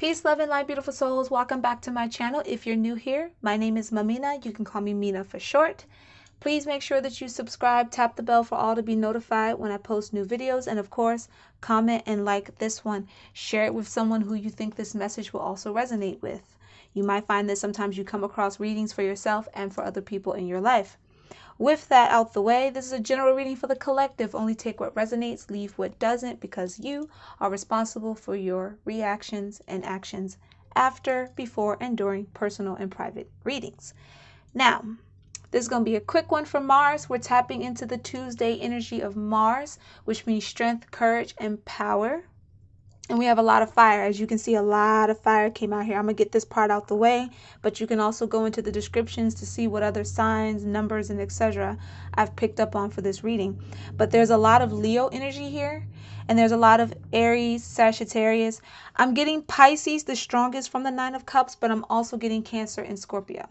Peace, love, and light, beautiful souls. Welcome back to my channel. If you're new here, my name is Mamina. You can call me Mina for short. Please make sure that you subscribe, tap the bell for all to be notified when I post new videos, and of course, comment and like this one. Share it with someone who you think this message will also resonate with. You might find that sometimes you come across readings for yourself and for other people in your life. With that out the way, this is a general reading for the collective. Only take what resonates, leave what doesn't, because you are responsible for your reactions and actions after, before, and during personal and private readings. Now, this is going to be a quick one for Mars. We're tapping into the Tuesday energy of Mars, which means strength, courage, and power. And we have a lot of fire. As you can see, a lot of fire came out here. I'm going to get this part out the way, but you can also go into the descriptions to see what other signs, numbers, and etc. I've picked up on for this reading. But there's a lot of Leo energy here, and there's a lot of Aries, Sagittarius. I'm getting Pisces, the strongest from the Nine of Cups, but I'm also getting Cancer and Scorpio.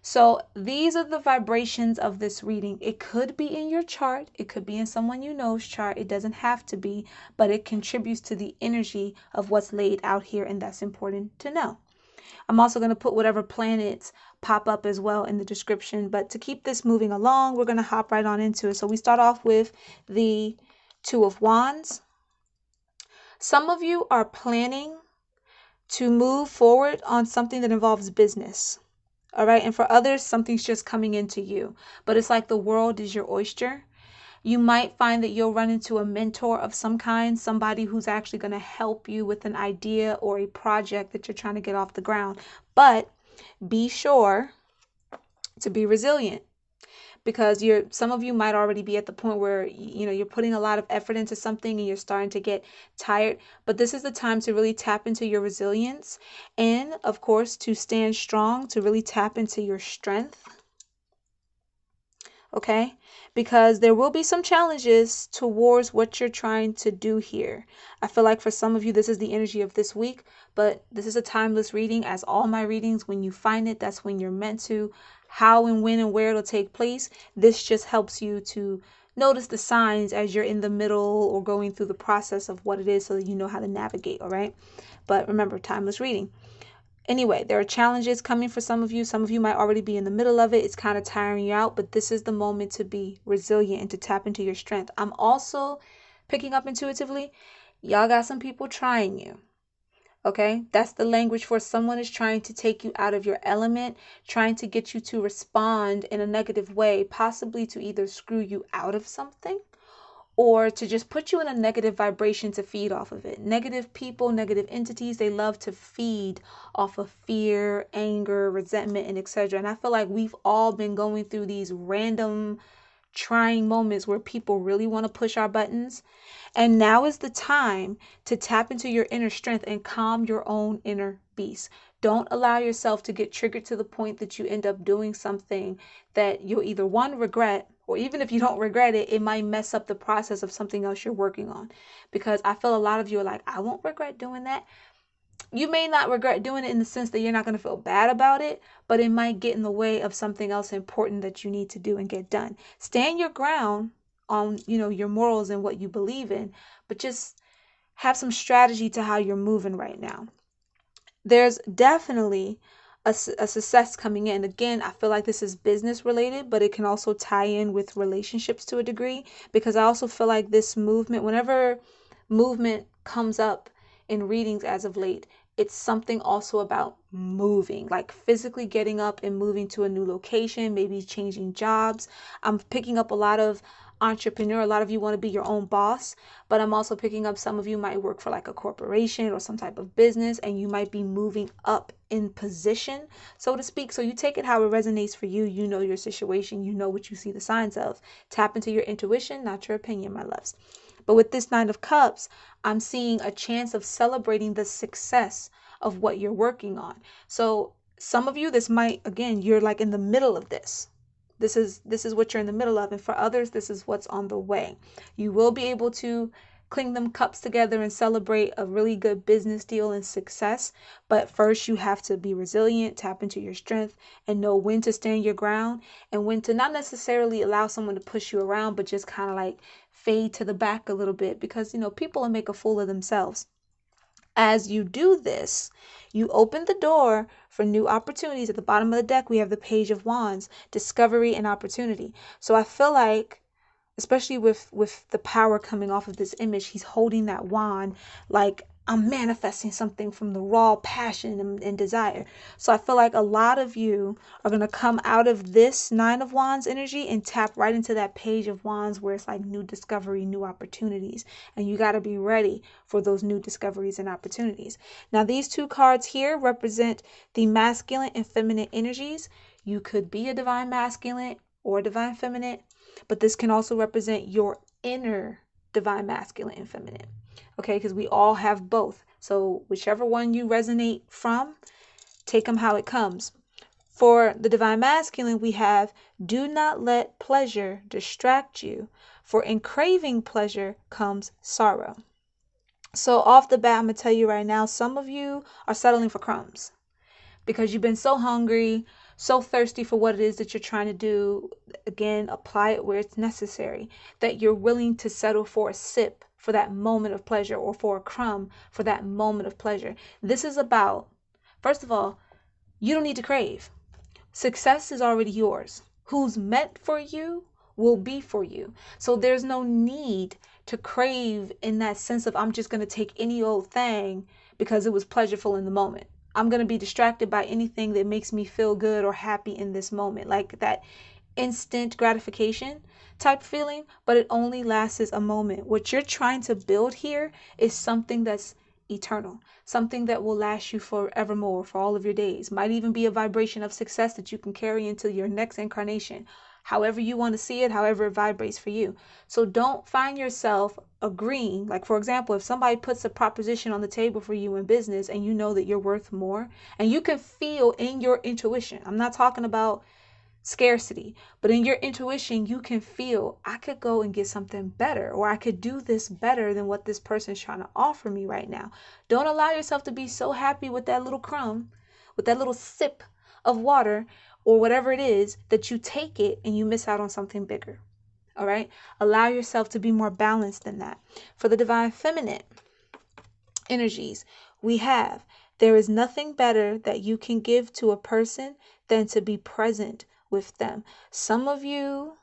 So these are the vibrations of this reading. It could be in your chart. It could be in someone you know's chart. It doesn't have to be, but it contributes to the energy of what's laid out here, and that's important to know. I'm also going to put whatever planets pop up as well in the description, but to keep this moving along, we're going to hop right on into it. So we start off with the Two of Wands. Some of you are planning to move forward on something that involves business. All right. And for others, something's just coming into you, but it's like the world is your oyster. You might find that you'll run into a mentor of some kind, somebody who's actually going to help you with an idea or a project that you're trying to get off the ground. But be sure to be resilient, because some of you might already be at the point where you're putting a lot of effort into something and you're starting to get tired, but this is the time to really tap into your resilience and of course to stand strong, to really tap into your strength. Okay, because there will be some challenges towards what you're trying to do here. I feel like for some of you this is the energy of this week, but this is a timeless reading, as all my readings, when you find it, that's when you're meant to. How and when and where it'll take place, this just helps you to notice the signs as you're in the middle or going through the process of what it is, so that you know how to navigate. All right, but remember, timeless reading. Anyway, there are challenges coming for some of you. Some of you might already be in the middle of it. It's kind of tiring you out, but this is the moment to be resilient and to tap into your strength. I'm also picking up intuitively, y'all got some people trying you. Okay, that's the language for someone is trying to take you out of your element, trying to get you to respond in a negative way, possibly to either screw you out of something or to just put you in a negative vibration to feed off of it. Negative people, negative entities, they love to feed off of fear, anger, resentment, and etc. And I feel like we've all been going through these random trying moments where people really want to push our buttons. And now is the time to tap into your inner strength and calm your own inner beast. Don't allow yourself to get triggered to the point that you end up doing something that you'll either one, regret, or even if you don't regret it, it might mess up the process of something else you're working on. Because I feel a lot of you are like, I won't regret doing that. You may not regret doing it in the sense that you're not going to feel bad about it, but it might get in the way of something else important that you need to do and get done. Stand your ground on, your morals and what you believe in, but just have some strategy to how you're moving right now. There's definitely a success coming in. Again, I feel like this is business related, but it can also tie in with relationships to a degree, because I also feel like this movement, whenever movement comes up in readings as of late, it's something also about moving, like physically getting up and moving to a new location, maybe changing jobs. I'm picking up a lot of entrepreneur. A lot of you want to be your own boss, but I'm also picking up some of you might work for like a corporation or some type of business, and you might be moving up in position, so to speak. So you take it how it resonates for you. You know your situation, you know what you see the signs of. Tap into your intuition, not your opinion, my loves. But with this Nine of Cups, I'm seeing a chance of celebrating the success of what you're working on. So some of you, this might, again, you're like in the middle of this. This is what you're in the middle of. And for others, this is what's on the way. You will be able to cling them cups together and celebrate a really good business deal and success. But first, you have to be resilient, tap into your strength, and know when to stand your ground and when to not necessarily allow someone to push you around, but just kind of like fade to the back a little bit, because, people will make a fool of themselves. As you do this, you open the door for new opportunities. At the bottom of the deck, we have the Page of Wands, discovery and opportunity. So I feel like, especially with the power coming off of this image, he's holding that wand like I'm manifesting something from the raw passion and desire. So I feel like a lot of you are going to come out of this Nine of Wands energy and tap right into that Page of Wands where it's like new discovery, new opportunities. And you got to be ready for those new discoveries and opportunities. Now, these two cards here represent the masculine and feminine energies. You could be a divine masculine or a divine feminine, but this can also represent your inner divine masculine and feminine. Okay, because we all have both. So whichever one you resonate from, take them how it comes. For the divine masculine, we have, do not let pleasure distract you, for in craving pleasure comes sorrow. So off the bat, I'm going to tell you right now, some of you are settling for crumbs because you've been so hungry, so thirsty for what it is that you're trying to do. Again, apply it where it's necessary, that you're willing to settle for a sip for that moment of pleasure, or for a crumb for that moment of pleasure. This is about, first of all, you don't need to crave. Success is already yours. Who's meant for you will be for you. So there's no need to crave in that sense of I'm just going to take any old thing because it was pleasurable in the moment. I'm going to be distracted by anything that makes me feel good or happy in this moment. Like that instant gratification type feeling, but it only lasts a moment. What you're trying to build here is something that's eternal, something that will last you forevermore, for all of your days. Might even be a vibration of success that you can carry into your next incarnation. However you want to see it, however it vibrates for you. So don't find yourself agreeing. Like, for example, if somebody puts a proposition on the table for you in business and you know that you're worth more, and you can feel in your intuition, I'm not talking about scarcity, but in your intuition, you can feel, I could go and get something better, or I could do this better than what this person's trying to offer me right now. Don't allow yourself to be so happy with that little crumb, with that little sip of water, or whatever it is, that you take it and you miss out on something bigger. All right? Allow yourself to be more balanced than that. For the divine feminine energies, we have, there is nothing better that you can give to a person than to be present with them. Some of you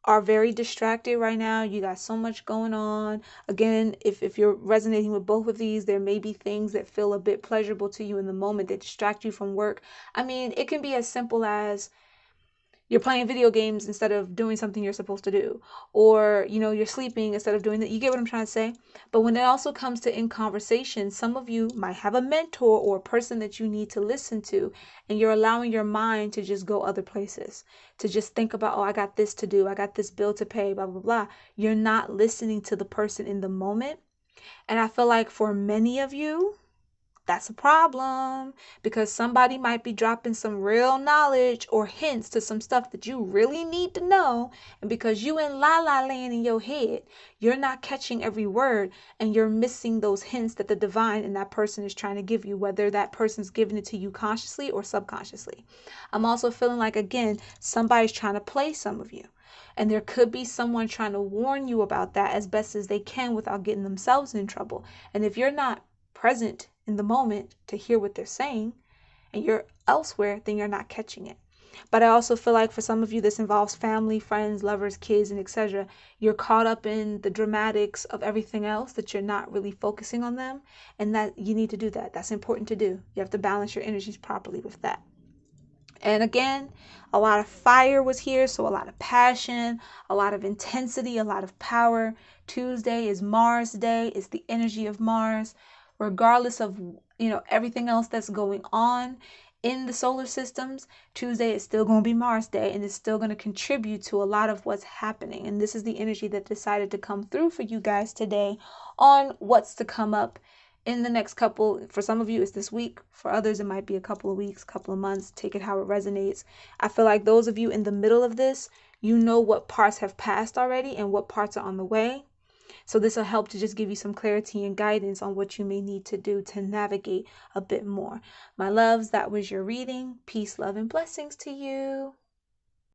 are very distracted right now. You got so much going on. Again, if you're resonating with both of these, there may be things that feel a bit pleasurable to you in the moment that distract you from work. I mean, it can be as simple as you're playing video games instead of doing something you're supposed to do, or you're sleeping instead of doing that. You get what I'm trying to say? But when it also comes to in conversation, some of you might have a mentor or a person that you need to listen to, and you're allowing your mind to just go other places, to just think about, oh, I got this to do, I got this bill to pay, blah blah blah. You're not listening to the person in the moment. And I feel like for many of you, that's a problem, because somebody might be dropping some real knowledge or hints to some stuff that you really need to know. And because you in la land in your head, you're not catching every word, and you're missing those hints that the divine in that person is trying to give you, whether that person's giving it to you consciously or subconsciously. I'm also feeling like, again, somebody's trying to play some of you. And there could be someone trying to warn you about that as best as they can without getting themselves in trouble. And if you're not present in the moment to hear what they're saying, and you're elsewhere, then you're not catching it. But I also feel like for some of you, this involves family, friends, lovers, kids, and etc. You're caught up in the dramatics of everything else that you're not really focusing on them, and that you need to do that. That's important to do. You have to balance your energies properly with that. And again, a lot of fire was here, so a lot of passion, a lot of intensity, a lot of power. Tuesday is Mars Day. It's the energy of Mars. Regardless of everything else that's going on in the solar systems, Tuesday is still going to be Mars Day, and it's still going to contribute to a lot of what's happening. And this is the energy that decided to come through for you guys today on what's to come up in the next couple. For some of you, it's this week. For others, it might be a couple of weeks, couple of months. Take it how it resonates. I feel like those of you in the middle of this, you know what parts have passed already and what parts are on the way. So this will help to just give you some clarity and guidance on what you may need to do to navigate a bit more. My loves, that was your reading. Peace, love, and blessings to you.